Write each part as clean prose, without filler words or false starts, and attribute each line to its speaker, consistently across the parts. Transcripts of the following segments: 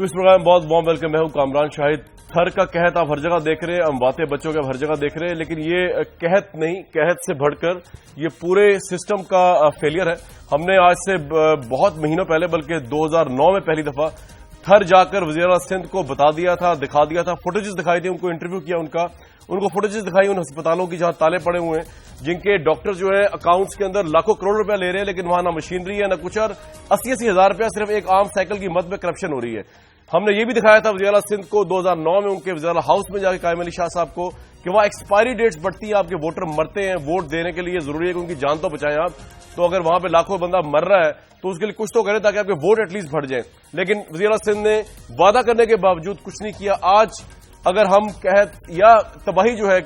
Speaker 1: تو اس پروگرام میں بہت وارم ویلکم. میں ہوں کامران شاہد. تھر کا قحط آپ ہر جگہ دیکھ رہے ہیں, امواتے بچوں کے ہر جگہ دیکھ رہے ہیں, لیکن یہ قحط نہیں, قحط سے بڑھ کر یہ پورے سسٹم کا فیلئر ہے. ہم نے آج سے بہت مہینوں پہلے, بلکہ 2009 میں پہلی دفعہ تھر جا کر وزیر اعلیٰ سندھ کو بتا دیا تھا, دکھا دیا تھا, فوٹیجز دکھائی تھی, ان کو انٹرویو کیا, ان کو فوٹیجز دکھائی ان ہسپتالوں کی جہاں تالے پڑے ہوئے ہیں, جن کے ڈاکٹر جو ہے اکاؤنٹس کے اندر لاکھوں کروڑ روپیہ لے رہے ہیں, لیکن وہاں نہ مشینری ہے نہ کچھ, اور 80-80 ہزار روپیہ صرف ایک عام سائیکل کی مد میں کرپشن ہو رہی ہے. ہم نے یہ بھی دکھایا تھا وزیر اعلیٰ سندھ کو 2009 میں ان کے وزیر اعلیٰ ہاؤس میں جا کے قائم علی شاہ صاحب کو, کہ وہاں ایکسپائری ڈیٹس بڑھتی ہیں, آپ کے ووٹر مرتے ہیں, ووٹ دینے کے لیے ضروری ہے کہ ان کی جان تو بچائیں آپ. تو اگر وہاں پہ لاکھوں بندہ مر رہا ہے تو اس کے لیے کچھ تو کریں تاکہ آپ کے ووٹ ایٹ لیسٹ بڑھ جائیں. لیکن وزیر اعلیٰ سندھ نے وعدہ کرنے کے باوجود کچھ نہیں کیا. آج اگر ہم قحط یا تباہی جو ہے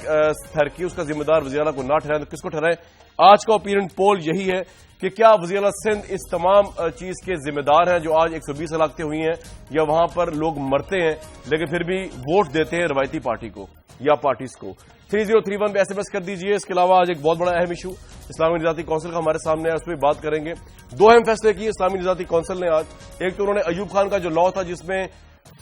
Speaker 1: تھر کی, اس کا ذمہ دار وزیر اعلیٰ کو نہ ٹھہرائیں تو کس کو ٹھہرائیں؟ آج کا اوپینین پول یہی ہے کہ کیا وزیر اعلیٰ سندھ اس تمام چیز کے ذمہ دار ہیں جو آج 120 ہلاکتیں ہوئی ہیں, یا وہاں پر لوگ مرتے ہیں لیکن پھر بھی ووٹ دیتے ہیں روایتی پارٹی کو یا پارٹیز کو؟ 3031 پہ SMS کر دیجئے. اس کے علاوہ آج ایک بہت بڑا اہم ایشو اسلامی نژادی کونسل کا ہمارے سامنے ہے, اس پہ بات کریں گے. 2 اہم فیصلے کیے اسلامی نژادی کونسل نے آج. ایک تو انہوں نے ایوب خان کا جو لا تھا جس میں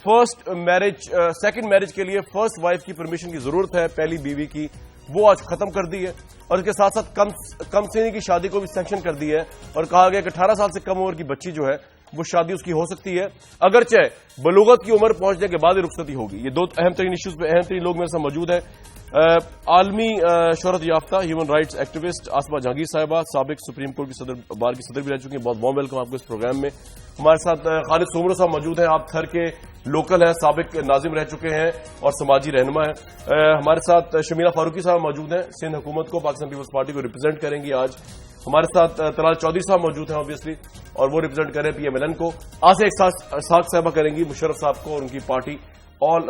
Speaker 1: سیکنڈ میرج کے لیے فرسٹ وائف کی پرمیشن کی ضرورت ہے, پہلی بیوی کی, وہ آج ختم کر دی ہے, اور اس کے ساتھ ساتھ کم سنی کی شادی کو بھی سینکشن کر دی ہے, اور کہا گیا کہ 18 سال سے کم عمر کی بچی جو ہے وہ شادی اس کی ہو سکتی ہے, اگرچہ بلوغت کی عمر پہنچنے کے بعد ہی رخصتی ہوگی. یہ 2 اہم ترین ایشوز پہ اہم ترین لوگ میرے ساتھ موجود ہیں. عالمی شہرت یافتہ ہیومن رائٹس ایکٹیوسٹ آسما جہانگیر صاحبہ, سابق سپریم کورٹ کی بار کی صدر بھی رہ چکی ہیں. بہت وارم ویلکم آپ کو اس پروگرام میں. ہمارے ساتھ خالد سومرو صاحب موجود ہیں, آپ تھر کے لوکل ہیں, سابق ناظم رہ چکے ہیں اور سماجی رہنما ہیں. ہمارے ساتھ شمیرہ فاروقی صاحب موجود ہیں, سندھ حکومت کو, پاکستان پیپلز پارٹی کو ریپرزینٹ کریں گی آج. ہمارے ساتھ طلال چودھری صاحب موجود ہیں اوبیسلی, اور وہ ریپرزینٹ کریں PMLN کو. آج سے ساکھ صاحبہ کریں گی مشرف صاحب کو اور ان کی پارٹی آل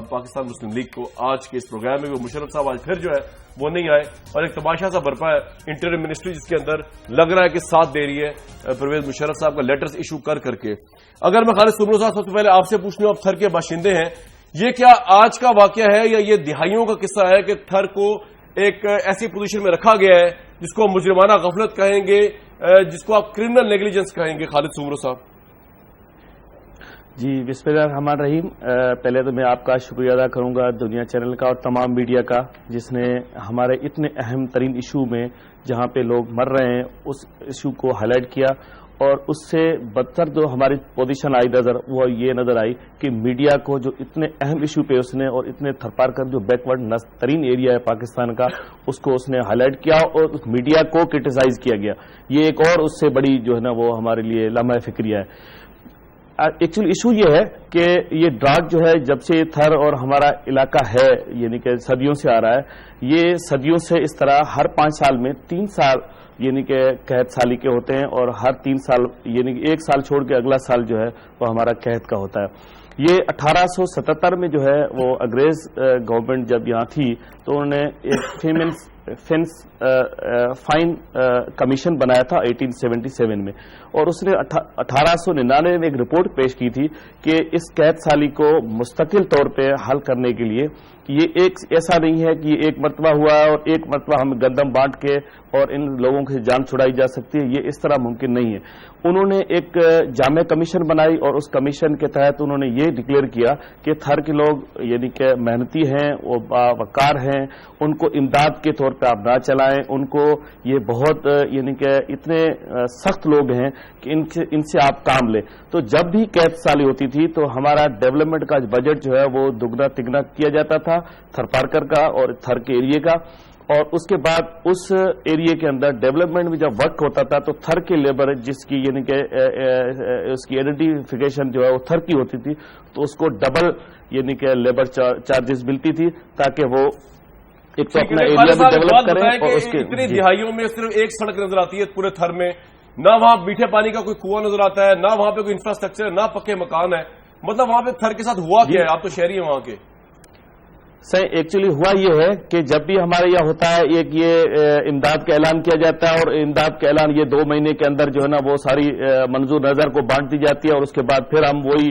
Speaker 1: پاکستان مسلم لیگ کو. آج کے اس پروگرام میں وہ مشرف صاحب آج پھر جو ہے وہ نہیں آئے, اور ایک تماشا سا برپا ہے انٹریم منسٹری جس کے اندر لگ رہا ہے کہ ساتھ دے رہی ہے پرویز مشرف صاحب کا لیٹرز ایشو کر کے. اگر میں خالد سومرو صاحب سب سے پہلے آپ سے پوچھ لوں, آپ تھر کے باشندے ہیں, یہ کیا آج کا واقعہ ہے یا یہ دہائیوں کا قصہ ہے کہ تھر کو ایک ایسی پوزیشن میں رکھا گیا ہے جس کو مجرمانہ غفلت کہیں گے, جس کو آپ کرمنل نیگلیجنس کہیں گے؟ خالد سومرو صاحب.
Speaker 2: جی بسم اللہ الرحمن الرحیم. پہلے تو میں آپ کا شکریہ ادا کروں گا دنیا چینل کا اور تمام میڈیا کا, جس نے ہمارے اتنے اہم ترین ایشو میں جہاں پہ لوگ مر رہے ہیں اس ایشو کو ہائی لائٹ کیا. اور اس سے بدتر جو ہماری پوزیشن آئی نظر, وہ یہ نظر آئی کہ میڈیا کو جو اتنے اہم ایشو پہ اس نے, اور اتنے تھرپار کر جو بیکورڈ ترین ایریا ہے پاکستان کا, اس کو اس نے ہائی لائٹ کیا اور اس میڈیا کو کرٹیسائز کیا گیا. یہ ایک اور اس سے بڑی جو ہے نا وہ ہمارے لیے لمحہ فکریہ ہے. ایکچولی ایشو یہ ہے کہ یہ ڈراگ جو ہے جب سے تھر اور ہمارا علاقہ ہے, یعنی کہ صدیوں سے آ رہا ہے, یہ صدیوں سے اس طرح ہر 5 سال میں 3 سال یعنی کہ قحط سالی کے ہوتے ہیں, اور ہر 3 سال یعنی کہ 1 سال چھوڑ کے اگلا سال جو ہے وہ ہمارا قحط کا ہوتا ہے. یہ 1877 میں جو ہے وہ انگریز گورنمنٹ جب یہاں تھی تو انہوں نے ایک فینس فائن کمیشن بنایا تھا 1877 میں, اور اس نے 1899 میں ایک رپورٹ پیش کی تھی کہ اس قحط سالی کو مستقل طور پہ حل کرنے کے لیے یہ ایک ایسا نہیں ہے کہ یہ ایک مرتبہ ہوا ہے اور ایک مرتبہ ہم گندم بانٹ کے اور ان لوگوں کی جان چھڑائی جا سکتی ہے, یہ اس طرح ممکن نہیں ہے. انہوں نے ایک جامع کمیشن بنائی اور اس کمیشن کے تحت انہوں نے یہ ڈکلیئر کیا کہ تھر کے لوگ یعنی کہ محنتی ہیں, وہ باوقار ہیں, ان کو امداد کے طور پہ آپ نہ چلائیں, ان کو یہ بہت یعنی کہ اتنے سخت لوگ ہیں کہ ان سے آپ کام لیں. تو جب بھی قحط سالی ہوتی تھی تو ہمارا ڈیولپمنٹ کا بجٹ جو ہے وہ دگنا تگنا کیا جاتا تھا تھر پارکر کا اور تھر کے ایریے کا, اور اس کے بعد اس ایریے کے اندر ڈیولپمنٹ میں جب ورک ہوتا تھا تو تھر کے لیبر جس کی یعنی کہ اس کی آئیڈینٹیفیکیشن جو ہے وہ تھر کی ہوتی تھی, تو اس کو ڈبل یعنی کہ لیبر چارجز ملتی تھی تاکہ وہ ایک تو اپنا ایریا بھی ڈیولپ کریں. اور اس کے
Speaker 1: اتنی دہائیوں میں صرف ایک سڑک نظر آتی ہے پورے تھر میں, نہ وہاں میٹھے پانی کا کوئی کنواں نظر آتا ہے, نہ وہاں پہ کوئی انفراسٹرکچر ہے, نہ پکے مکان ہے. مطلب وہاں پہ تھر کے ساتھ ہوا کیا ہے؟ آپ تو شہری ہیں وہاں کے.
Speaker 2: سر ایکچولی ہوا یہ ہے کہ جب بھی ہمارے یہاں ہوتا ہے ایک یہ امداد کا اعلان کیا جاتا ہے, اور امداد کا اعلان یہ 2 مہینے کے اندر جو ہے نا وہ ساری منظور نظر کو بانٹ دی جاتی ہے, اور اس کے بعد پھر ہم وہی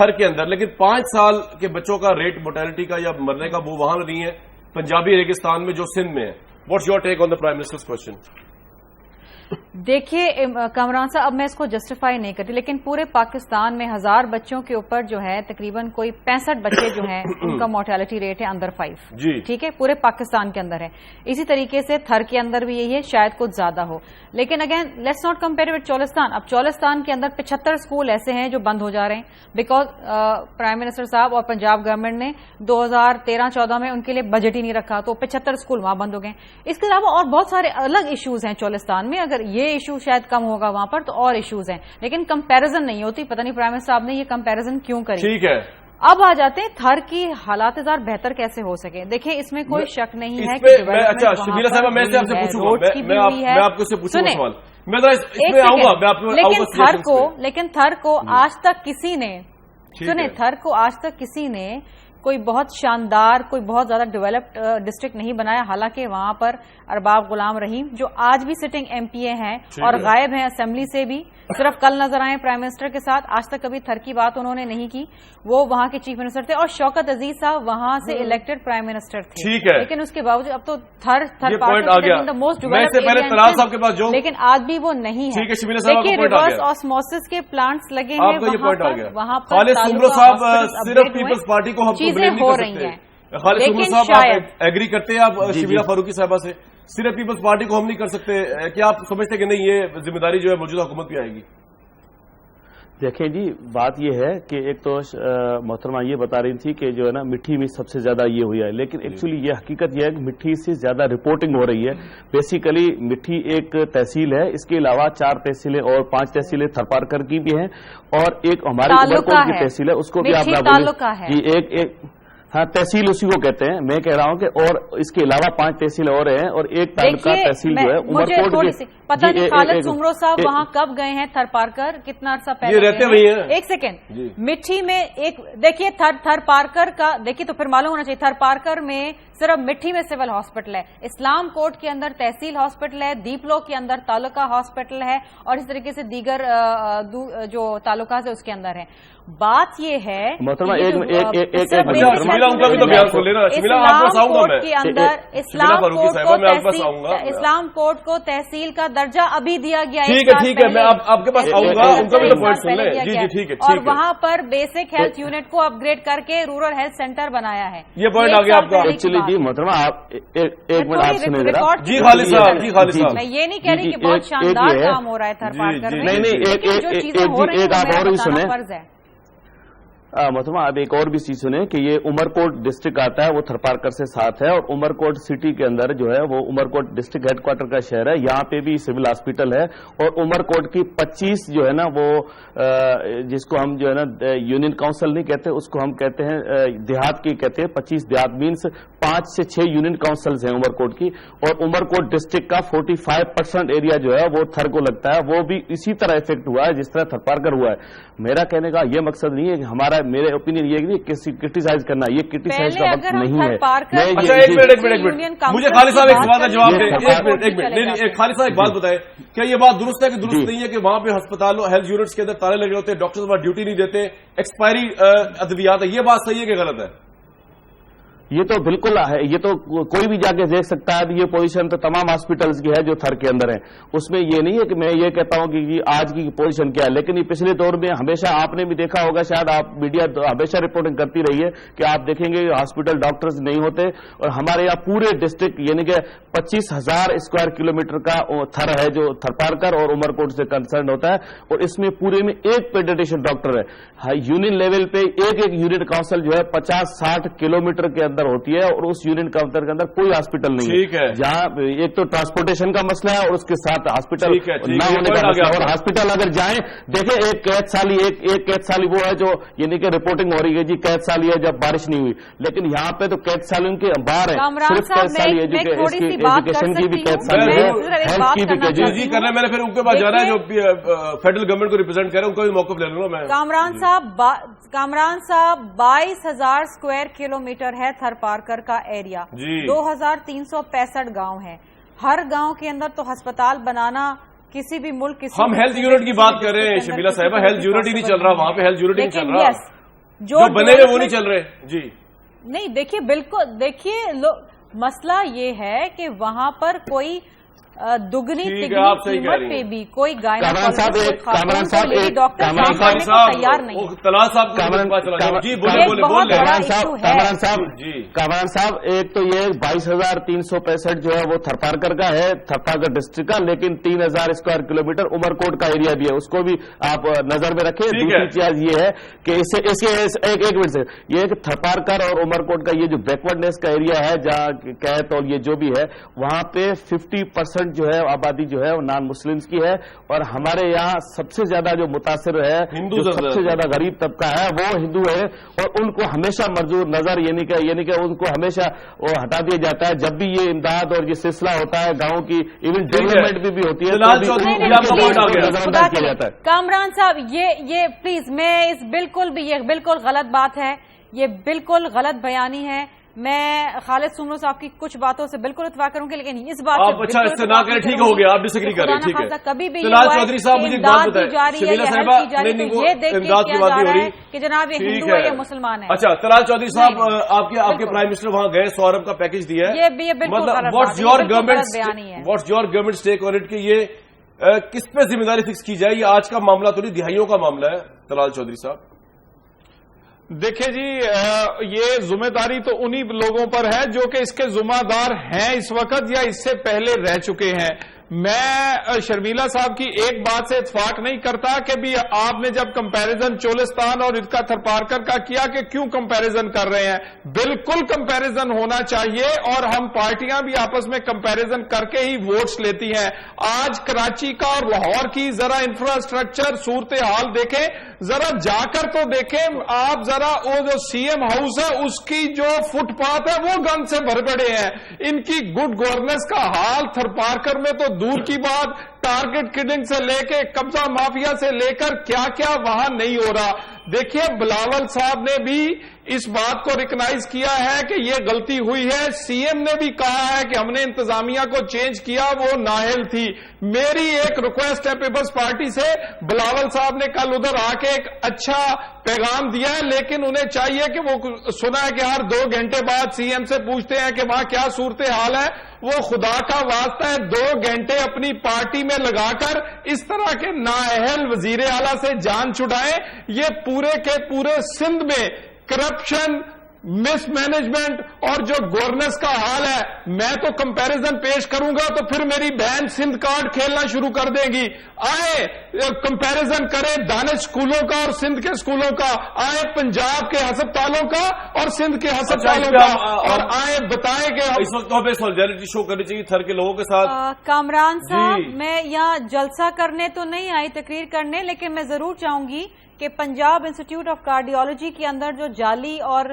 Speaker 1: تھر کے اندر، لیکن 5 سال کے بچوں کا ریٹ موٹیلٹی کا یا مرنے کا وہ وہاں نہیں ہے پنجابی ریگستان میں جو سندھ میں ہے. What's your take on the prime ministers question?
Speaker 3: دیکھیے کامران صاحب، اب میں اس کو جسٹیفائی نہیں کرتی، لیکن پورے پاکستان میں 1000 بچوں کے اوپر جو ہے تقریباً کوئی 65 بچے جو ہیں ان کا مورٹیلٹی ریٹ ہے انڈر 5.
Speaker 1: جی
Speaker 3: ٹھیک ہے، پورے پاکستان کے اندر ہے. اسی طریقے سے تھر کے اندر بھی یہی ہے، شاید کچھ زیادہ ہو. لیکن again let's not compare with Cholistan. اب چولستان کے اندر 75 اسکول ایسے ہیں جو بند ہو جا رہے ہیں بیکاز پرائم منسٹر صاحب اور پنجاب گورنمنٹ نے 2013-14 میں ان کے لیے بجٹ ہی نہیں رکھا، تو 75 اسکول وہاں بند ہو گئے. اس کے علاوہ اور بہت سارے الگ ایشوز ہیں چولستان میں. اگر یہ ایشو شاید کم ہوگا وہاں پر تو اور ایشوز ہیں، لیکن کمپیرزن نہیں ہوتی. پتہ نہیں پرائم منسٹر صاحب نے یہ کمپیرزن کیوں کری.
Speaker 1: ٹھیک ہے،
Speaker 3: اب آ جاتے ہیں تھر کی حالات بہتر کیسے ہو سکے. دیکھیں اس میں کوئی شک نہیں ہے کہ
Speaker 1: اچھا شبیلا صاحبہ میں آپ سے پوچھوں گا، میں آپ کو پوچھوں گا سوال، میں اس میں آؤں گا.
Speaker 3: لیکن تھر کو آج تک کسی نے سنیں، تھر کو آج تک کسی نے کوئی بہت شاندار، کوئی بہت زیادہ ڈیولپڈ ڈسٹرکٹ نہیں بنایا. حالانکہ وہاں پر ارباب غلام رحیم جو آج بھی سٹنگ ایم پی اے ہیں اور غائب ہیں اسمبلی سے بھی، صرف کل نظر آئے پرائم منسٹر کے ساتھ. آج تک کبھی تھر کی بات انہوں نے نہیں کی. وہ وہاں کے چیف منسٹر تھے اور شوکت عزیز صاحب وہاں سے الیکٹڈ پرائم منسٹر تھے.
Speaker 1: ٹھیک ہے،
Speaker 3: لیکن اس کے باوجود اب تو تھر
Speaker 1: موسٹ ڈیولپڈ،
Speaker 3: لیکن آج بھی وہ نہیں ہے. دیکھیے ریورس آسموسس کے پلانٹس لگے ہیں وہاں پر.
Speaker 1: خالد سمرو صاحب صرف پیپلز پارٹی کو ہم
Speaker 3: چیزیں ہو رہی ہیں.
Speaker 1: خالد سمرو صاحب آپ ایگری کرتے ہیں آپ شبیلا فاروقی صاحبہ سے، صرف پیپلز پارٹی کو ہم نہیں کر سکتے؟ کیا آپ سمجھتے کہ نہیں یہ ذمہ داری جو ہے موجودہ حکومت پہ آئے گی؟
Speaker 2: دیکھیں جی، بات یہ ہے کہ ایک تو محترمہ یہ بتا رہی تھی کہ جو ہے نا مٹھی میں سب سے زیادہ یہ ہوئی ہے، لیکن ایکچولی یہ حقیقت یہ ہے کہ مٹھی سے زیادہ رپورٹنگ ہو رہی ہے. بیسیکلی مٹھی ایک تحصیل ہے، اس کے علاوہ 4 تحصیلیں اور 5 تحصیلیں تھرپارکر کی بھی ہیں اور ایک ہماری عمرکوٹ کی تحصیل ہے، اس کو بھی آپ جی ایک ہاں تحصیل اسی کو کہتے ہیں. میں کہہ رہا ہوں کہ اور اس کے علاوہ 5 تحصیلیں اور ہیں اور ایک تعلقہ تحصیل جو ہے عمرکوٹ کی.
Speaker 3: پتہ نہیں خالد سمرو صاحب وہاں کب گئے ہیں تھر پارکر، کتنا عرصہ پہلے
Speaker 1: یہ رہتے ہوئے ہیں.
Speaker 3: ایک سیکنڈ، مٹھی میں ایک دیکھیے تھر پارکر کا دیکھیے تو پھر معلوم ہونا چاہیے. تھر پارکر میں صرف مٹھی میں سول ہاسپٹل ہے، اسلام کوٹ کے اندر تحصیل ہاسپٹل ہے، دیپلو کے اندر تعلقہ ہاسپٹل ہے اور اس طریقے سے دیگر جو تعلقات ہے اس کے اندر ہے. بات یہ ہے اسلام کوٹ کو تحصیل کا درجہ ابھی دیا گیا ہے، اور وہاں پر بیسک ہیلتھ یونٹ کو اپ گریڈ کر کے رورل ہیلتھ سینٹر بنایا ہے.
Speaker 1: یہ پوائنٹ آ گیا آپ کا.
Speaker 2: جی محترمہ آپ ایک منٹ آپ سنیں ذرا.
Speaker 1: جی خالد صاحب،
Speaker 3: میں یہ نہیں کہہ رہی کہ بہت شاندار کام ہو رہا ہے تھر پارکر میں، لیکن جو چیزیں ہو رہی ہیں وہ بتانا فرض ہے.
Speaker 2: محترمہ اب ایک اور بھی چیز سنیں کہ یہ عمرکوٹ ڈسٹرکٹ آتا ہے، وہ تھرپارکر سے ساتھ ہے اور عمرکوٹ سٹی کے اندر جو ہے وہ عمرکوٹ ڈسٹرکٹ ہیڈ کوارٹر کا شہر ہے. یہاں پہ بھی سول ہاسپٹل ہے اور عمرکوٹ کی 25 جو ہے نا وہ جس کو ہم جو ہے نا یونین کاؤنسل نہیں کہتے، اس کو ہم کہتے ہیں دیہات کی کہتے ہیں. 25 دیہات مینس 5 سے 6 یونین کاؤنسلز ہیں عمرکوٹ کی، اور عمرکوٹ ڈسٹرکٹ کا 45% ایریا جو ہے وہ تھر کو لگتا ہے. وہ بھی اسی طرح افیکٹ ہوا ہے جس طرح تھرپارکر ہوا ہے. میرا کہنے کا یہ مقصد نہیں ہے کہ ہمارا میرے اوپینین یہ نہیں کرٹیسائز کرنا، یہ کرٹیسائز کا وقت نہیں ہے.
Speaker 1: مجھے خالد صاحب ایک سوال کا جواب دیں. خالد صاحب ایک بات بتائیں، کیا یہ بات درست ہے کہ درست نہیں ہے کہ وہاں پہ ہسپتالوں ہیلتھ یونٹس کے اندر تالے لگے ہوتے ہیں، ڈاکٹرز وہاں ڈیوٹی نہیں دیتے، ایکسپائری ادویات ہے، یہ بات صحیح ہے کہ غلط ہے؟
Speaker 2: یہ تو بالکل ہے، یہ تو کوئی بھی جا کے دیکھ سکتا ہے. یہ پوزیشن تو تمام ہاسپٹلز کی ہے جو تھر کے اندر ہیں. اس میں یہ نہیں ہے کہ میں یہ کہتا ہوں کہ آج کی پوزیشن کیا ہے، لیکن یہ پچھلے دور میں ہمیشہ آپ نے بھی دیکھا ہوگا، شاید آپ میڈیا ہمیشہ رپورٹنگ کرتی رہی ہے کہ آپ دیکھیں گے ہاسپٹل ڈاکٹرز نہیں ہوتے. اور ہمارے یہاں پورے ڈسٹرکٹ یعنی کہ 25,000 اسکوائر کلومیٹر کا تھر ہے جو تھرپارکر اور عمرکوٹ سے کنسرن ہوتا ہے، اور اس میں پورے میں ایک پیڈیٹیشین ڈاکٹر ہے. یونین لیول پہ ایک یونٹ کاؤنسل جو ہے 50-60 کلومیٹر کے اندر ہوتی ہے اور اس یونٹ کاؤنٹر کے اندر کوئی ہاسپٹل نہیں ہے. جہاں ایک تو ٹرانسپورٹیشن کا مسئلہ ہے اور اس کے ساتھ ہاسپٹل نہ ہونے کا مسئلہ. اور ہاسپٹل اگر جائیں دیکھیں ایک قید سالی وہ ہے جو یعنی کہ رپورٹنگ ہو رہی ہے جی قید سالی ہے جب بارش نہیں ہوئی، لیکن یہاں پہ تو قید سالیوں کے باہر ہے، صرف قید سالی ایجوکیشن کی بھی قید سالی ہے، ہیلتھ کی بھی قید
Speaker 1: جی کرنا. میں نے پھر ان کے پاس جانا ہے جو فیڈرل گورنمنٹ کو ریپرزینٹ کر رہے ہیں، ان کا بھی موقف لے لوں گا میں.
Speaker 3: کامران صاحب 22,000 اسکوائر کلومیٹر ہے تھر پارکر کا ایریا، 2,365 گاؤں ہیں. ہر گاؤں کے اندر تو ہسپتال بنانا کسی بھی ملک
Speaker 1: ہم ہیلتھ یونٹ کی بات کر رہے ہیں شبیلا صاحبہ، ہیلتھ یونٹ ہی نہیں چل رہا وہاں پہ، ہیلتھ یونٹ ہی نہیں چل رہا. جو بنے ہوئے وہ نہیں چل رہے. جی
Speaker 3: نہیں دیکھیے، بالکل دیکھیے مسئلہ یہ ہے کہ وہاں پر کوئی دگنی تگنی قیمت پہ بھی کوئی
Speaker 2: کامران صاحب ایک تو یہ 22,365 جو ہے وہ تھرپارکر کا ہے، تھرپارکر ڈسٹرکٹ کا، لیکن 3,000 اسکوائر کلومیٹر عمرکوٹ کا ایریا بھی ہے، اس کو بھی آپ نظر میں رکھیں. دوسری چیز یہ ہے کہ ایک منٹ سے یہ کہ تھرپارکر اور عمرکوٹ کا یہ جو بیکورڈنیس کا ایریا ہے جہاں قحط اور یہ جو بھی ہے، وہاں پہ 50% جو ہے آبادی جو ہے وہ نان مسلمس کی ہے، اور ہمارے یہاں سب سے زیادہ جو متاثر ہے، جو سب سے زیادہ غریب طبقہ ہے وہ ہندو ہے، اور ان کو ہمیشہ مرجور نظر یعنی کہ ان کو ہمیشہ وہ ہٹا دیا جاتا ہے. جب بھی یہ امداد اور یہ سلسلہ ہوتا ہے گاؤں کی ایون ڈیولپمنٹ بھی ہوتی ہے نظر انداز کیا جاتا ہے.
Speaker 3: کامران صاحب یہ پلیز، میں اس یہ بالکل غلط بات ہے، یہ بالکل غلط بیانی ہے. میں خالد سومرو صاحب کی کچھ باتوں سے بالکل اتفاق کروں گی، لیکن اس بات
Speaker 1: آپ اچھا اس سے نہ کریں، ٹھیک ہو گیا، آپ ڈس ایگری کریں، ٹھیک ہے.
Speaker 3: کبھی بھی
Speaker 1: چودھری صاحب مجھے ایک بات بتائیں، شمیلہ صاحبہ
Speaker 3: یہ دیکھ کے کیا جا رہا ہے کہ جناب یہ ہندو ہے یا مسلمان ہے.
Speaker 1: اچھا طلال چودھری صاحب، آپ کے پرائم منسٹر وہاں گئے، 100 ارب کا پیکج دیا ہے،
Speaker 3: یہ بالکل
Speaker 1: what's your government stack on it کہ یہ کس پہ ذمہ داری فکس کی جائے؟ یہ آج کا معاملہ تو نہیں، دہائیوں کا معاملہ ہے. طلال چودھری صاحب
Speaker 4: دیکھیں جی، یہ ذمہ داری تو انہی لوگوں پر ہے جو کہ اس کے ذمہ دار ہیں اس وقت یا اس سے پہلے رہ چکے ہیں. میں شرمیلا صاحب کی ایک بات سے اتفاق نہیں کرتا کہ بھی آپ نے جب کمپیریزن چولستان اور ادکا تھرپارکر کا کیا کہ کیوں کمپیریزن کر رہے ہیں. بالکل کمپیریزن ہونا چاہیے، اور ہم پارٹیاں بھی آپس میں کمپیریزن کر کے ہی ووٹس لیتی ہیں. آج کراچی کا اور لاہور کی ذرا انفراسٹرکچر صورتحال دیکھیں، ذرا جا کر تو دیکھیں آپ، ذرا وہ جو سی ایم ہاؤس ہے اس کی جو فٹ پاتھ ہے وہ گند سے بھر پڑے ہیں. ان کی گڈ گورننس کا حال تھرپارکر میں تو دور کی بات، ٹارگٹ کلنگ سے لے کے قبضہ مافیا سے لے کر کیا کیا وہاں نہیں ہو رہا. دیکھیے بلاول صاحب نے بھی اس بات کو ریکگنائز کیا ہے کہ یہ غلطی ہوئی ہے. سی ایم نے بھی کہا ہے کہ ہم نے انتظامیہ کو چینج کیا، وہ نااہل تھی. میری ایک ریکویسٹ ہے پیپلز پارٹی سے، بلاول صاحب نے کل ادھر آ کے ایک اچھا پیغام دیا ہے، لیکن انہیں چاہیے کہ وہ سنا ہے کہ ہر 2 گھنٹے بعد سی ایم سے پوچھتے ہیں کہ وہاں کیا صورتحال ہے. وہ خدا کا واسطہ ہے 2 گھنٹے اپنی پارٹی میں لگا کر اس طرح کے نااہل وزیر اعلیٰ سے جان چھڑائیں. یہ پورے کے پورے سندھ میں کرپشن، مس مینجمنٹ اور جو گورننس کا حال ہے، میں تو کمپیریزن پیش کروں گا تو پھر میری بہن سندھ کارڈ کھیلنا شروع کر دے گی. آئے کمپیریزن کریں دانش اسکولوں کا اور سندھ کے اسکولوں کا، آئے پنجاب کے ہسپتالوں کا اور سندھ کے ہسپتالوں کا، اور آئے بتائیں کہ
Speaker 1: اس وقت ہمیں سولیڈرٹی شو کرنی چاہیے تھر کے لوگوں کے ساتھ.
Speaker 3: کامران صاحب، میں یہاں جلسہ کرنے تو نہیں آئی، تقریر کرنے، لیکن میں ضرور چاہوں گی کہ پنجاب انسٹیٹیوٹ آف کارڈیالوجی کے اندر جو جعلی اور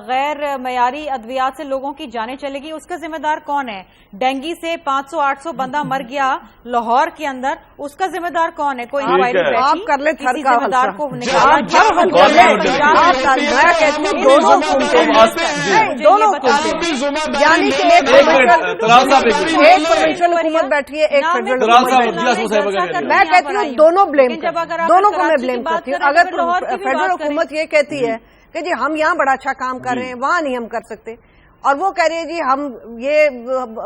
Speaker 3: غیر معیاری ادویات سے لوگوں کی جانیں چلے گی، اس کا ذمہ دار کون ہے؟ ڈینگی سے 500-800 بندہ مر گیا لاہور کے اندر، اس کا ذمہ دار کون ہے؟ کوئی انکوائری بیٹھی،
Speaker 5: آپ کر لیں تھر کا
Speaker 3: ذمہ دار کو حکومت بیٹھی ہے، میں کہتی ہوں دونوں بلیم، دونوں کو میں بلیم کرتی ہوں. اگر فیڈرل حکومت یہ کہتی ہے کہ جی ہم یہاں بڑا اچھا کام کر رہے ہیں، وہاں نہیں ہم کر سکتے، اور وہ کہہ رہی ہے جی ہم یہ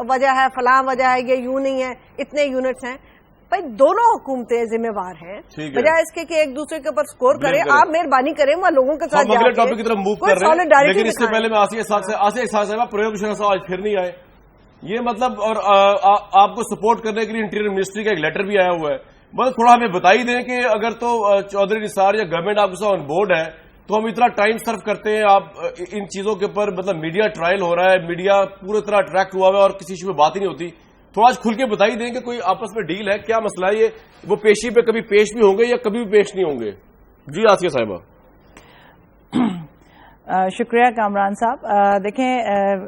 Speaker 3: وجہ ہے، فلاں وجہ ہے، یہ یوں نہیں ہے، اتنے یونٹس ہیں. بھائی دونوں حکومتیں ذمہ وار ہیں، بجائے اس کے کہ ایک دوسرے کے اوپر سکور کریں. آپ مہربانی کریں وہاں لوگوں کے ساتھ
Speaker 1: اگلے ٹاپک کی طرف موو کر رہے ہیں، لیکن اس سے پہلے میں آصیہ صاحب پریوگ شاہ صاحب آج پھر نہیں آئے. یہ مطلب، اور آپ کو سپورٹ کرنے کے لیے انٹیریئر منسٹری کا ایک لیٹر بھی آیا ہوا ہے. بس تھوڑا ہمیں بتائی دیں کہ اگر تو چودھری نثار یا گورنمنٹ آپ کے ساتھ آن بورڈ ہے تو ہم اتنا ٹائم سرو کرتے ہیں، آپ ان چیزوں کے اوپر مطلب میڈیا ٹرائل ہو رہا ہے، میڈیا پوری طرح اٹریکٹ ہوا ہوا ہے اور کسی ایشو پہ بات ہی نہیں ہوتی. تھوڑا آج کھل کے بتائی دیں کہ کوئی آپس میں ڈیل ہے، کیا مسئلہ ہے؟ یہ وہ پیشی پہ کبھی پیش بھی ہوں گے یا کبھی بھی پیش نہیں ہوں گے؟ جی آصیہ صاحبہ.
Speaker 6: شکریہ کامران صاحب. دیکھیں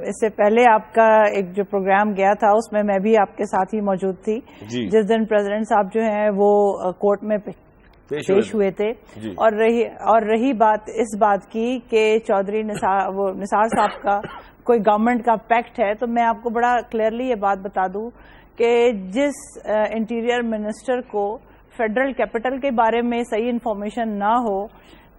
Speaker 6: اس سے پہلے آپ کا ایک جو پروگرام گیا تھا اس میں بھی آپ کے ساتھ ہی موجود تھی جس دن پریزیڈنٹ صاحب جو ہیں وہ کورٹ میں پیش ہوئے تھے. اور رہی بات اس بات کی کہ چودھری نثار صاحب کا کوئی گورنمنٹ کا پیکٹ ہے، تو میں آپ کو بڑا کلیئرلی یہ بات بتا دوں کہ جس انٹیریئر منسٹر کو فیڈرل کیپٹل کے بارے میں صحیح انفارمیشن نہ ہو،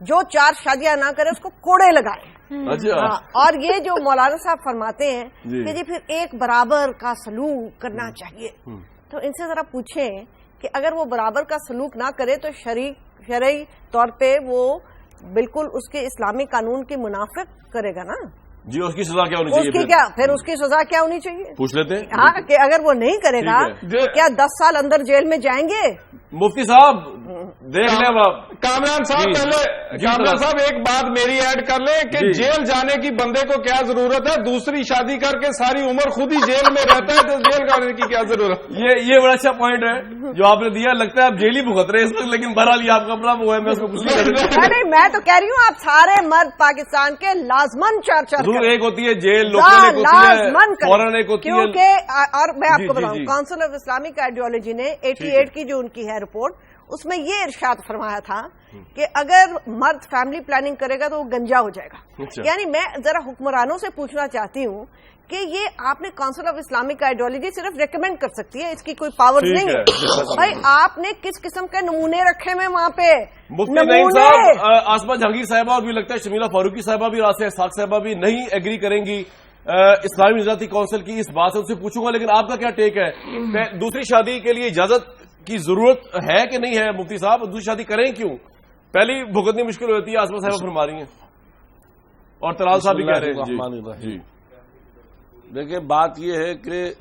Speaker 5: جو 4 شادیاں نہ کرے اس کو کوڑے لگائے.
Speaker 1: اچھا.
Speaker 5: اور یہ جو مولانا صاحب فرماتے ہیں کہ جی پھر ایک برابر کا سلوک کرنا چاہیے, تو ان سے ذرا پوچھیں کہ اگر وہ برابر کا سلوک نہ کرے تو شرعی طور پہ وہ بالکل اس کے اسلامی قانون کی منافق کرے گا نا.
Speaker 1: جی, اس کی سزا کیا ہونی چاہیے؟
Speaker 5: پھر اس کی سزا کیا ہونی چاہیے
Speaker 1: پوچھ لیتے ہیں.
Speaker 5: ہاں, کہ اگر وہ نہیں کرے گا کیا 10 سال اندر جیل میں جائیں گے؟
Speaker 1: مفتی صاحب دیکھ لیں آپ.
Speaker 4: کامران صاحب پہلے کامران صاحب ایک بات میری ایڈ کر لیں کہ جیل جانے کی بندے کو کیا ضرورت ہے؟ دوسری شادی کر کے ساری عمر خود ہی جیل میں رہتا ہے, تو جیل جانے کی کیا ضرورت؟
Speaker 1: یہ بڑا اچھا پوائنٹ ہے جو آپ نے دیا. لگتا ہے آپ جیل ہی بھگت رہے ہیں اس وقت, لیکن بہرحال یہ آپ کا اپنا وہ ہے, میں اس کو کچھ
Speaker 5: نہیں, میں تو کہہ رہی ہوں آپ سارے مرد پاکستان کے لازمن 4
Speaker 1: ایک ہوتی ہے جیل, لازمن فوراً ایک ہوتی ہے.
Speaker 5: کیونکہ اور میں آپ کو بتاؤں, کاؤنسل آف اسلامک آئیڈیالوجی نے 88 کی جو ان کی ہے رپورٹ, اس میں یہ ارشاد فرمایا تھا کہ اگر مرد فیملی پلاننگ کرے گا تو وہ گنجا ہو جائے گا. یعنی میں ذرا حکمرانوں سے پوچھنا چاہتی ہوں کہ یہ آپ نے کاؤنسل آف اسلامک آئیڈیالوجی صرف ریکمینڈ کر سکتی ہے, اس کی کوئی پاور نہیں ہے. بھائی آپ نے کس قسم کے نمونے رکھے ہوئے وہاں پہ؟
Speaker 1: مفتی نعیم صاحب, آسمہ جہانگیر صاحبہ اور بھی لگتا ہے شمیلہ فاروقی صاحبہ بھی, راسیہ اسحاق صاحبہ بھی نہیں ایگری کریں گی اسلامی نظاتی کونسل کی اس بات سے. ان سے پوچھوں گا, لیکن آپ کا کیا ٹیک ہے؟ دوسری شادی کے لیے اجازت کی ضرورت ہے کہ نہیں ہے؟ مفتی صاحب دوسری شادی کریں کیوں؟ پہلی بھگتنی مشکل ہوتی ہے, آسمہ صاحبہ فرما رہی ہیں اور طلال صاحب بھی کہہ رہے ہیں.
Speaker 7: دیکھیں بات یہ ہے کہ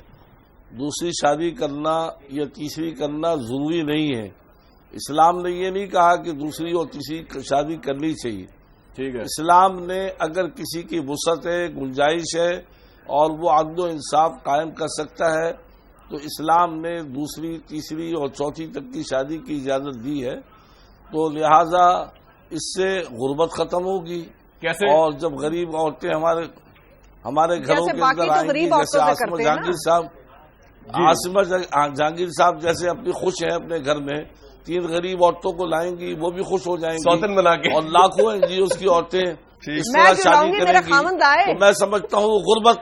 Speaker 7: دوسری شادی کرنا یا تیسری کرنا ضروری نہیں ہے. اسلام نے یہ نہیں کہا کہ دوسری اور تیسری شادی کرنی چاہیے.
Speaker 1: ٹھیک ہے,
Speaker 7: اسلام نے اگر کسی کی وسعت ہے, گنجائش ہے اور وہ عدل و انصاف قائم کر سکتا ہے تو اسلام نے دوسری, تیسری اور چوتھی تک کی شادی کی اجازت دی ہے. تو لہذا اس سے غربت ختم ہوگی.
Speaker 1: کیسے؟
Speaker 7: اور جب غریب عورتیں ہمارے گھروں کے اندر آئیں گی, جیسے عاصمہ جہانگیر صاحب جیسے اپنی خوش ہیں اپنے گھر میں, 3 غریب عورتوں کو لائیں گی, وہ بھی خوش ہو جائیں گی, اور لاکھوں NGOs کی عورتیں اس طرح شادی کریں گی. تو میں سمجھتا ہوں غربت,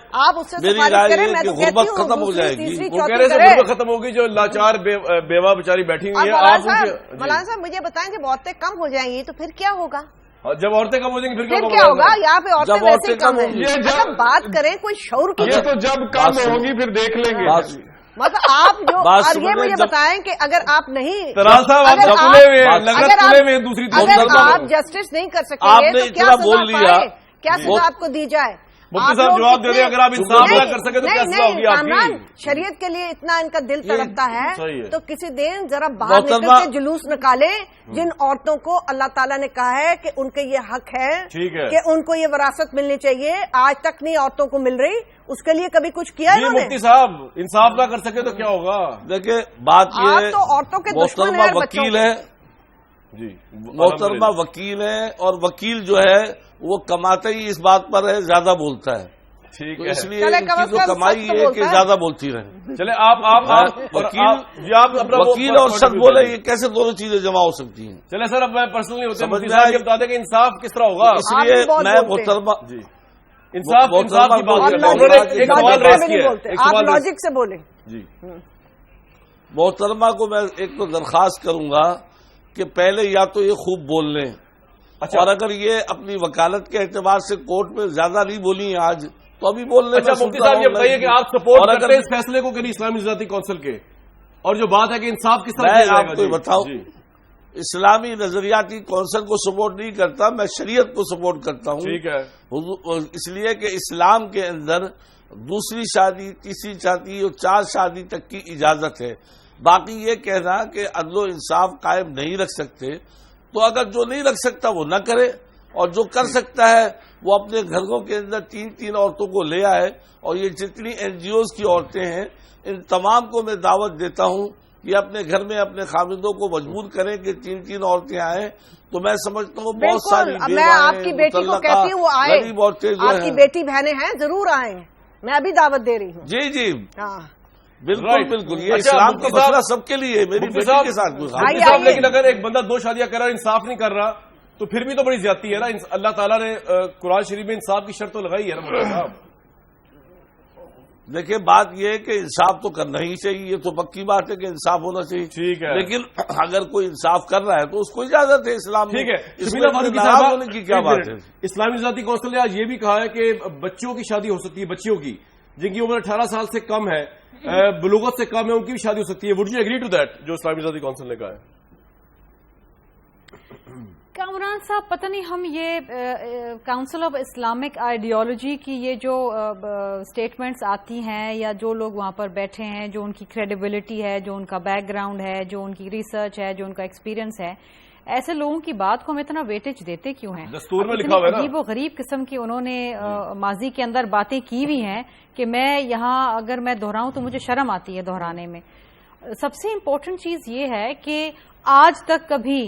Speaker 7: میری رائے ہے کہ غربت ختم ہو جائے گی.
Speaker 1: وہ کہہ رہے ہیں غربت ختم ہوگی, جو لاچار بیوہ بیچاری بیٹھی ہوئی ہیں.
Speaker 5: مولانا صاحب مجھے بتائیں, جب عورتیں کم ہو جائیں گی تو پھر کیا ہوگا؟
Speaker 1: جب عورتیں کم ہو جائیں گی پھر
Speaker 5: کیا ہوگا؟ یہاں پہ عورتیں ویسے کم ہیں. جب بات کریں کوئی شعور کی,
Speaker 4: یہ تو جب کم ہوگی پھر دیکھ لیں گے.
Speaker 5: مطلب آپ جو, اور یہ مجھے بتائیں کہ اگر آپ نہیں, اگر آپ جسٹس نہیں کر سکیں گے تو کیا سزا کیا سزا آپ کو دی جائے؟
Speaker 1: مفتی صاحب جواب دے رہے ہیں, اگر آپ انصاف نہ کر سکے تو کیا سزا ہوگی آپ کی؟
Speaker 5: شریعت کے لیے اتنا ان کا دل تڑپتا ہے تو کسی دن ذرا باہر نکل کے جلوس نکالیں. جن عورتوں کو اللہ تعالیٰ نے کہا ہے کہ ان کے یہ حق ہے کہ ان کو یہ وراثت ملنی چاہیے, آج تک نہیں عورتوں کو مل رہی, اس کے لیے کبھی کچھ کیا انہوں نے؟
Speaker 1: مفتی صاحب انصاف نہ کر سکے تو کیا ہوگا؟
Speaker 7: دیکھیں بات یہ ہے,
Speaker 5: تو عورتوں کے دشمن ہیں,
Speaker 7: وکیل ہے جی, محترمہ وکیل ہے, اور وکیل جو ہے وہ کماتے ہی اس بات پر ہے, زیادہ بولتا ہے.
Speaker 1: ٹھیک
Speaker 7: ہے, اس لیے ان کی جو کمائی ہے کہ زیادہ بولتی رہے.
Speaker 1: چلے آپ
Speaker 7: وکیل اور سچ بولے, یہ کیسے دونوں چیزیں جمع ہو سکتی ہیں؟
Speaker 1: چلے سر, اب میں پرسنلی بتا دیں کہ انصاف کس طرح ہوگا.
Speaker 7: اس لیے میں محترمہ
Speaker 1: انصاف کی بات کر
Speaker 5: آپ لاجک سے بولیں.
Speaker 1: جی,
Speaker 7: محترمہ کو میں ایک تو درخواست کروں گا کہ پہلے یا تو یہ خوب بول لیں, اور اگر یہ اپنی وکالت کے اعتبار سے کورٹ میں زیادہ نہیں بولی ہیں آج تو ابھی بول لیں.
Speaker 1: اچھا مفتی صاحب یہ بتائیے کہ آپ سپورٹ کرتے ہیں اس فیصلے کو کہ نہیں اسلامی نظاتی کونسل کے, اور جو بات ہے کہ انصاف کس طرح
Speaker 7: میں آپ کو بتاؤں, اسلامی نظریاتی کونسل کو سپورٹ نہیں کرتا, میں شریعت کو سپورٹ کرتا ہوں.
Speaker 1: ٹھیک ہے,
Speaker 7: اس لیے کہ اسلام کے اندر دوسری شادی, تیسری شادی اور 4 شادی تک کی اجازت ہے. باقی یہ کہنا کہ عدل و انصاف قائم نہیں رکھ سکتے, تو اگر جو نہیں رکھ سکتا وہ نہ کرے, اور جو کر سکتا ہے وہ اپنے گھروں کے اندر 3 عورتوں کو لے آئے. اور یہ جتنی NGOs کی عورتیں ہیں ان تمام کو میں دعوت دیتا ہوں یہ اپنے گھر میں اپنے خامندوں کو مجبور کریں کہ 3 عورتیں آئیں. تو میں سمجھتا ہوں بہت ساری
Speaker 5: میں آپ کی بیٹی کو کہتی ہوں وہ آئے, آپ کی بیٹی بہنیں ہیں ضرور آئیں, میں ابھی دعوت دے رہی ہوں.
Speaker 7: جی جی
Speaker 5: ہاں
Speaker 7: بالکل بالکل, یہ اسلام کا مسئلہ سب کے لیے, میری بیٹی کے ساتھ.
Speaker 1: لیکن اگر ایک بندہ 2 شادیاں کر رہا ہے, انصاف نہیں کر رہا, تو پھر بھی تو بڑی زیادتی ہے نا. اللہ تعالیٰ نے قرآن شریف میں انصاف کی شرط تو لگائی ہے نا.
Speaker 7: دیکھیں بات یہ ہے کہ انصاف تو کرنا ہی چاہیے، یہ تو پکی بات ہے کہ انصاف ہونا چاہیے،
Speaker 1: ٹھیک ہے،
Speaker 7: لیکن اگر کوئی انصاف کر رہا ہے تو اس کو اجازت ہے اسلام میں،
Speaker 1: ٹھیک ہے۔
Speaker 7: اس میں ناراض ہونے کی کیا بات ہے؟
Speaker 1: اسلامی ذاتی کونسل نے آج یہ بھی کہا ہے کہ بچوں کی شادی ہو سکتی ہے، بچیوں کی جن کی عمر 18 سال سے کم ہے، بلوغت سے کم ہے، ان کی بھی شادی ہو سکتی ہے۔ Would you agree to that جو اسلامی ذاتی کونسل نے کہا ہے؟
Speaker 3: کامران صاحب، پتہ نہیں ہم یہ کاؤنسل آف اسلامک آئیڈیالوجی کی یہ جو سٹیٹمنٹس آتی ہیں یا جو لوگ وہاں پر بیٹھے ہیں، جو ان کی کریڈیبلٹی ہے، جو ان کا بیک گراؤنڈ ہے، جو ان کی ریسرچ ہے، جو ان کا ایکسپیرینس ہے، ایسے لوگوں کی بات کو ہم اتنا ویٹیج دیتے کیوں ہیں؟
Speaker 1: دستور میں لکھا ہوا ہے نا،
Speaker 3: عجیب و غریب قسم کی انہوں نے ماضی کے اندر باتیں کی ہوئی ہیں کہ میں یہاں اگر میں دہراؤں تو مجھے شرم آتی ہے دہرانے میں۔ سب سے امپورٹنٹ چیز یہ ہے کہ آج تک کبھی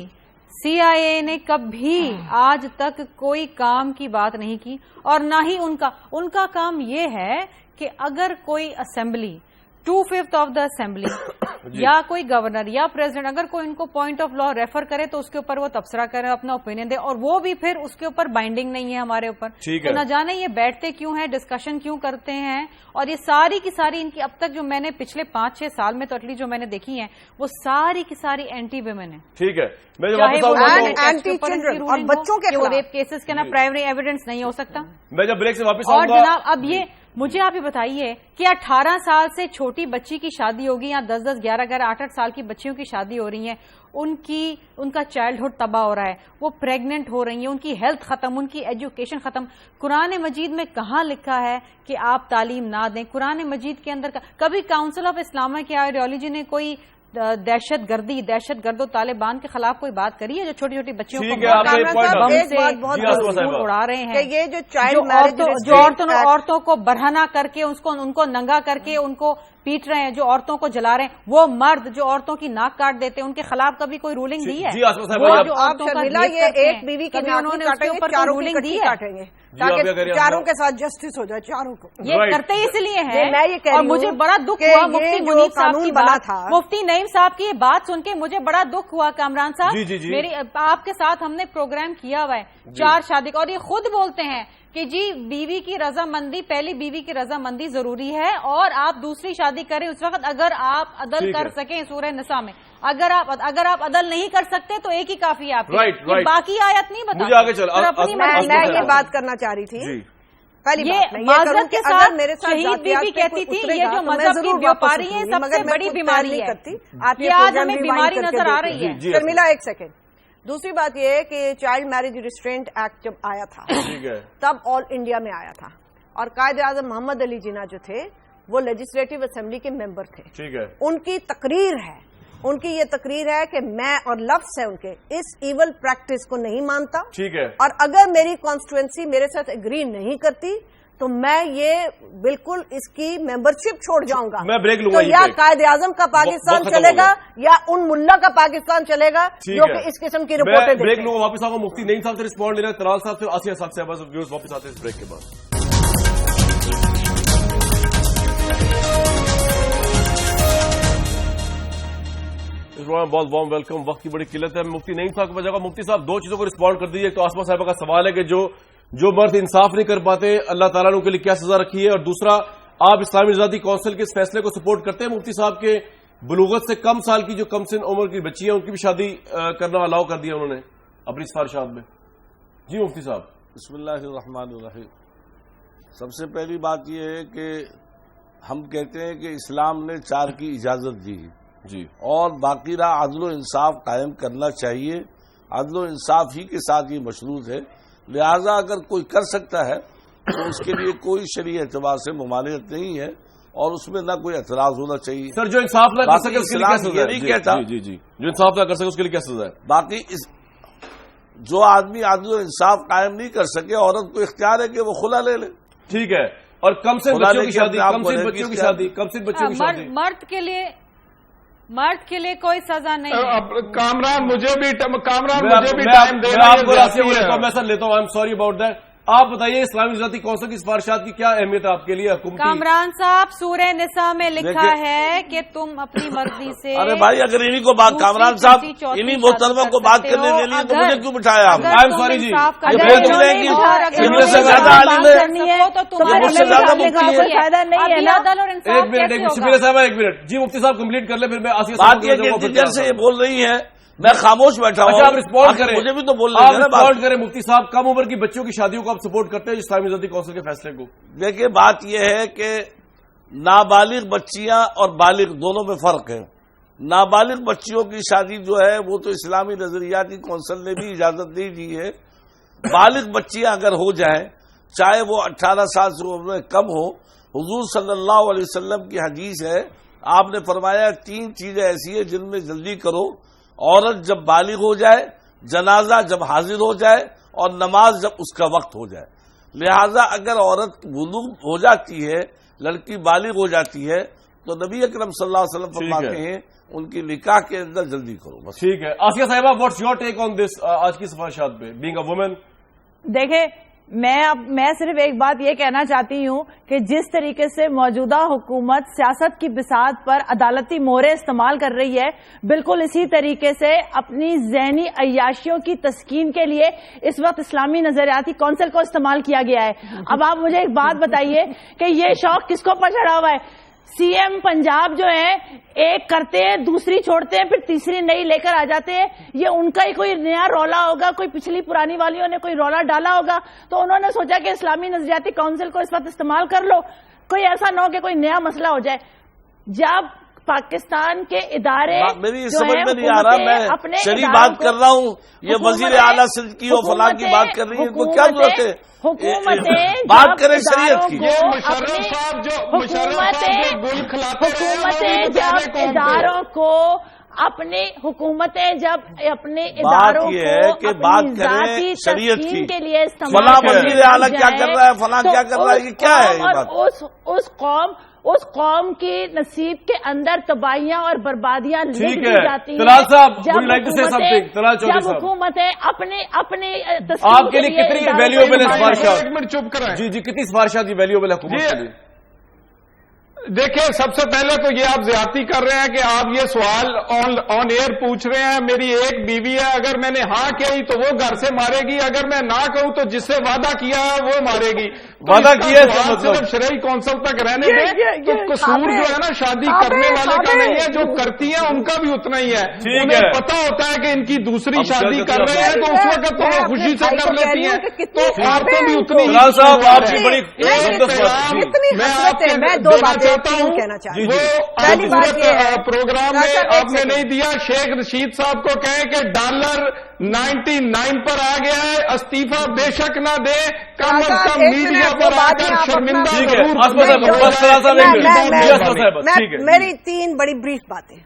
Speaker 3: سی آئی اے نے کبھی آج تک کوئی کام کی بات نہیں کی، اور نہ ہی ان کا کام یہ ہے کہ اگر کوئی اسمبلی 2/5 آف دا اسمبلی یا کوئی گورنر یا پریزیڈنٹ اگر کوئی ان کو پوائنٹ آف لا ریفر کرے تو اس کے اوپر وہ تبصرہ کرے، اپنا اوپینین دے، اور وہ بھی پھر اس کے اوپر بائنڈنگ نہیں ہے ہمارے اوپر، تو نہ جانے یہ بیٹھتے کیوں ہیں، ڈسکشن کیوں کرتے ہیں، اور یہ ساری کی ساری ان کی اب تک جو میں نے پچھلے 5-6 سال میں تو ایٹلیسٹ جو میں نے دیکھی ہیں وہ ساری کی ساری اینٹی ویمن ہیں۔
Speaker 1: ٹھیک ہے، میں
Speaker 5: جب اور بچوں کے
Speaker 3: ریپ کیسز کے نا پرائمری ایویڈنس نہیں ہو سکتا۔
Speaker 1: میں جب بریک سے واپس
Speaker 3: اور جناب اب یہ مجھے آپ یہ بتائیے کہ 18 سال سے چھوٹی بچی کی شادی ہوگی یا 10-10, 11-11, 8-8 سال کی بچیوں کی شادی ہو رہی ہیں، ان کا چائلڈہڈ تباہ ہو رہا ہے، وہ پریگننٹ ہو رہی ہیں، ان کی ہیلتھ ختم، ان کی ایجوکیشن ختم۔ قرآن مجید میں کہاں لکھا ہے کہ آپ تعلیم نہ دیں؟ قرآن مجید کے اندر کبھی کاؤنسل آف اسلام کی آئیڈیالوجی نے کوئی دہشت گرد و طالبان کے خلاف کوئی بات کری ہے جو چھوٹی چھوٹی بچیوں کو اڑا رہے ہیں،
Speaker 5: یہ جو
Speaker 3: عورتوں کو برہنہ کر کے ان کو ننگا کر کے ان کو پیٹ رہے ہیں، جو عورتوں کو جلا رہے ہیں، وہ مرد جو عورتوں کی ناک کاٹ دیتے ہیں ان کے خلاف کبھی کوئی رولنگ دی ہے؟
Speaker 5: ایک بیوی کی انہوں نے اس کے اوپر رولنگ دی ہے تاکہ چاروں کے ساتھ جسٹس ہو جائے، چاروں کو۔
Speaker 3: یہ کرتے اس لیے ہیں، اور مجھے بڑا دکھ ہوا مفتی منیب صاحب کی بات، مفتی نعیم صاحب کی یہ بات سن کے مجھے بڑا دکھ ہوا کامران صاحب۔ میری آپ کے ساتھ ہم نے پروگرام کیا ہوا ہے 4 شادی کا، اور یہ خود بولتے ہیں کہ جی بیوی کی رضامندی، پہلی بیوی کی رضامندی ضروری ہے، اور آپ دوسری شادی کریں اس وقت اگر آپ عدل کر سکیں۔ سورہ نساء میں اگر آپ عدل نہیں کر سکتے تو ایک ہی کافی ہے آپ کی، باقی آیت نہیں بتا۔
Speaker 5: میں یہ بات کرنا چاہ رہی تھی،
Speaker 3: یہ معذرت کے ساتھ شہید بیوی کہتی تھی یہ جو مذہب کی بیوپاری ہے سب سے بڑی بیماری ہے، یہ آج ہمیں بیماری نظر آ رہی ہے۔
Speaker 5: شرمیلا ایک سیکنڈ، دوسری بات یہ ہے کہ چائلڈ میرج ریسٹرینٹ ایکٹ جب آیا تھا تب آل انڈیا میں آیا تھا، اور قائد اعظم محمد علی جناح جو تھے وہ لیجسلیٹو اسمبلی کے ممبر تھے۔ ان کی تقریر ہے، ان کی یہ تقریر ہے کہ میں، اور لفظ ہے ان کے، اس ایول پریکٹس کو نہیں مانتا، اور اگر میری کانسٹیٹوئنسی میرے ساتھ اگری نہیں کرتی تو میں یہ بالکل اس کی ممبرشپ چھوڑ جاؤں گا۔
Speaker 1: میں بریک لوں گا،
Speaker 5: تو یا قائد اعظم کا پاکستان چلے گا یا ان ملا کا پاکستان چلے گا جو کہ اس قسم کی رپورٹیں دیتے ہیں۔
Speaker 1: بریک لوں گا، واپس آؤں گا، مفتی نعیم صاحب سے رسپونڈ لینا، طلال صاحب سے، آسیہ صاحب سے، ویوز واپس آتے ہیں اس بریک کے بعد۔ بہت وارم ویلکم۔ وقت کی بڑی قلت ہے، مفتی نعیم صاحب کی وجہ کا۔ مفتی صاحب 2 چیزوں کو رسپونڈ کر دیجیے۔ ایک تو آسما صاحبہ کا سوال ہے کہ جو مرد انصاف نہیں کر پاتے اللہ تعالیٰ نے ان کے لیے کیا سزا رکھی ہے، اور دوسرا آپ اسلامی آزادی کونسل کے اس فیصلے کو سپورٹ کرتے ہیں مفتی صاحب کے بلوغت سے کم سال کی جو کم سن عمر کی بچی ہیں ان کی بھی شادی کرنا الاؤ کر دیا انہوں نے اپنی سفارشات میں؟ جی مفتی صاحب۔
Speaker 7: بسم اللہ الرحمن الرحیم۔ سب سے پہلی بات یہ ہے کہ ہم کہتے ہیں کہ اسلام نے 4 کی اجازت دی
Speaker 1: جی،
Speaker 7: اور باقی رہا عدل و انصاف قائم کرنا چاہیے، عدل و انصاف ہی کے ساتھ یہ مشروط ہے، لہذا اگر کوئی کر سکتا ہے تو اس کے لیے کوئی شرعی اعتبار سے ممانعت نہیں ہے، اور اس میں نہ کوئی اعتراض ہونا چاہیے۔
Speaker 1: سر جو انصاف نہ کر سکے اس کے لیے کیا سزا ہے؟
Speaker 7: نہیں کہتا
Speaker 1: جی جو انصاف نہ کر سکے اس کے لیے کیا سزا ہے؟
Speaker 7: باقی جو آدمی عدل و انصاف قائم نہیں کر سکے، عورت کو اختیار ہے کہ وہ خلا لے لے،
Speaker 1: ٹھیک ہے، اور کم سے بچوں کی شادی، کم سے بچوں کی شادی، کم سے بچوں کی شادی،
Speaker 3: مرد کے لیے کوئی سزا نہیں ہے۔
Speaker 4: کامران مجھے بھی ٹائم دینا،
Speaker 1: میں سر لیتا ہوں، I am sorry about that. آپ بتائیے اسلامی ذاتی کونسل کی سفارشات کی کیا اہمیت ہے آپ کے لیے حکومتی؟
Speaker 3: کامران صاحب سورہ نساء میں لکھا ہے کہ تم اپنی مرضی سے،
Speaker 7: ارے بھائی اگر انہی کو بات، کامران صاحب انہی محترمہ کو بات کرنے کے لیے تو مجھے کیوں بٹھایا آپ؟
Speaker 1: آئی ایم سوری جی،
Speaker 7: مجھ سے زیادہ عالم ہے مجھ سے زیادہ مفتی ہے۔
Speaker 1: ایک منٹ شبیرہ صاحبہ ایک منٹ جی، مفتی صاحب کمپلیٹ کر لیں پھر میں آصیہ
Speaker 7: بات یہ کہ ٹیچر سے یہ بول رہی ہے، میں خاموش بیٹھا ہوں۔
Speaker 1: اچھا آپ رسپونڈ کریں،
Speaker 7: مجھے بھی تو بولنے
Speaker 1: آپ
Speaker 7: دیں نا بات۔
Speaker 1: رسپونڈ کریں مفتی صاحب، کم عمر کی بچوں کی شادیوں کو آپ سپورٹ کرتے ہیں اسلامی ذاتی کونسل کے فیصلے کو؟
Speaker 7: دیکھیے بات یہ ہے کہ نابالغ بچیاں اور بالغ دونوں میں فرق ہے۔ نابالغ بچیوں کی شادی جو ہے وہ تو اسلامی نظریاتی کونسل نے بھی اجازت نہیں دی ہے۔ بالغ بچیاں اگر ہو جائیں، چاہے وہ 18 سال سے عمر میں کم ہو، حضور صلی اللہ علیہ وسلم کی حدیث ہے، آپ نے فرمایا 3 چیزیں ایسی ہیں جن میں جلدی کرو، عورت جب بالغ ہو جائے، جنازہ جب حاضر ہو جائے، اور نماز جب اس کا وقت ہو جائے۔ لہذا اگر عورت بلوغ ہو جاتی ہے، لڑکی بالغ ہو جاتی ہے، تو نبی اکرم صلی اللہ علیہ وسلم فرماتے ہیں ان کی نکاح کے اندر جلدی کرو بس۔
Speaker 1: ٹھیک ہے آسیہ صاحبہ، واٹس یور ٹیک آن دس آج کی سفارشات پہ بینگ اے وومن؟
Speaker 6: دیکھیں میں صرف ایک بات یہ کہنا چاہتی ہوں کہ جس طریقے سے موجودہ حکومت سیاست کی بساط پر عدالتی مورے استعمال کر رہی ہے، بالکل اسی طریقے سے اپنی ذہنی عیاشیوں کی تسکین کے لیے اس وقت اسلامی نظریاتی کونسل کو استعمال کیا گیا ہے۔ اب آپ مجھے ایک بات بتائیے کہ یہ شوق کس کو پر چڑھا ہوا ہے؟ سی ایم پنجاب جو ہے ایک کرتے ہیں، دوسری چھوڑتے ہیں، پھر تیسری نئی لے کر آ جاتے ہیں۔ یہ ان کا ہی کوئی نیا رولا ہوگا، کوئی پچھلی پرانی والیوں نے کوئی رولا ڈالا ہوگا، تو انہوں نے سوچا کہ اسلامی نظریاتی کونسل کو اس وقت استعمال کر لو، کوئی ایسا نہ ہو کہ کوئی نیا مسئلہ ہو جائے۔ جب پاکستان کے ادارے
Speaker 7: میری سمجھ میں نہیں آ رہا، میں شریف بات کر رہا ہوں، یہ وزیر اعلیٰ سندھ کی اور فلاں کی بات کر رہی ہے، تو کیا ضرورت ہے
Speaker 6: حکومتیں
Speaker 7: بات کریں شریعت کی؟
Speaker 6: حکومتیں جب اپنے اداروں کو
Speaker 7: بات کریں شریعت کی
Speaker 6: کے لیے
Speaker 7: فلاں وزیر اعلیٰ کیا کر رہا ہے، فلاں کیا کر رہا ہے، یہ کیا ہے یہ بات؟
Speaker 6: اس قوم کی نصیب کے اندر تباہیاں اور بربادیاں لکھ دی جاتی ہیں۔
Speaker 1: طلال صاحب would like to say something؟ Talal Chaudhry
Speaker 6: جب حکومتیں اپنے
Speaker 1: آپ کے لیے کتنی ویلیوبل ہے سفارشات؟
Speaker 4: ایک منٹ چپ کریں
Speaker 1: جی کتنی سفارشات کی ویلیوبل ہے حکومت کے لیے؟
Speaker 4: دیکھیں سب سے پہلے تو یہ آپ زیادتی کر رہے ہیں کہ آپ یہ سوال آن ایئر پوچھ رہے ہیں۔ میری ایک بیوی ہے، اگر میں نے ہاں کہی تو وہ گھر سے مارے گی، اگر میں نہ کہوں تو جس سے وعدہ کیا ہے وہ مارے گی۔
Speaker 1: وعدہ کیا ہے
Speaker 4: صرف شرعی کونسل تک رہنے دیں تو قصور جو ہے نا شادی کرنے والے کا نہیں ہے، جو کرتی ہیں ان کا بھی اتنا ہی ہے۔ انہیں پتا ہوتا ہے کہ ان کی دوسری شادی کر رہے ہیں تو اس وقت تو وہ خوشی سے کر لیتی ہیں، تو آپ کو بھی اتنی ہی
Speaker 5: میں دو باتیں کہنا چاہتا ہوں۔ پہلی بات یہ ہے
Speaker 4: پروگرام میں آپ نے نہیں دیا، شیخ رشید صاحب کو کہیں کہ ڈالر 99 پر آ گیا ہے، استعفیٰ بے شک نہ دے، کم از کم میڈیا پر آ کر شرمندہ
Speaker 5: میری 3 بڑی بریف باتیں۔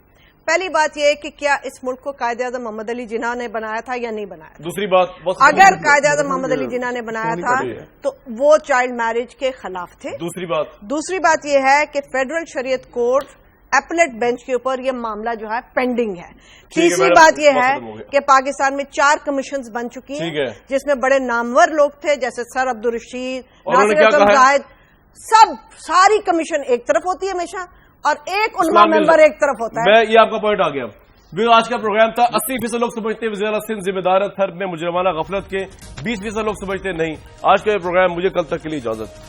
Speaker 5: پہلی بات یہ ہے کہ کیا اس ملک کو قائد اعظم محمد علی جناح نے بنایا تھا یا نہیں بنایا تھا؟
Speaker 1: دوسری بات،
Speaker 5: اگر قائد اعظم محمد علی جناح نے بنایا تھا تو وہ چائلڈ میرج کے خلاف تھے۔ دوسری بات یہ ہے کہ فیڈرل شریعت کورٹ اپلیٹ بینچ کے اوپر یہ معاملہ جو ہے پینڈنگ ہے۔ تیسری بات یہ ہے کہ پاکستان میں 4 کمیشنز بن چکی ہیں جس میں بڑے نامور لوگ تھے، جیسے سر عبدالرشید، ناصر اعظم زاہد، ساری کمیشن ایک طرف ہوتی ہے ہمیشہ، اور ایک علماء ممبر ایک طرف ہوتا ہے۔
Speaker 1: یہ آپ کا پوائنٹ آ گیا۔ آج کا پروگرام تھا 80% لوگ سمجھتے ہیں وزیر اعلیٰ سندھ ذمہ دار ہے حرب میں مجرمانہ غفلت کے، 20% لوگ سمجھتے نہیں۔ آج کا یہ پروگرام، مجھے کل تک کے لیے اجازت۔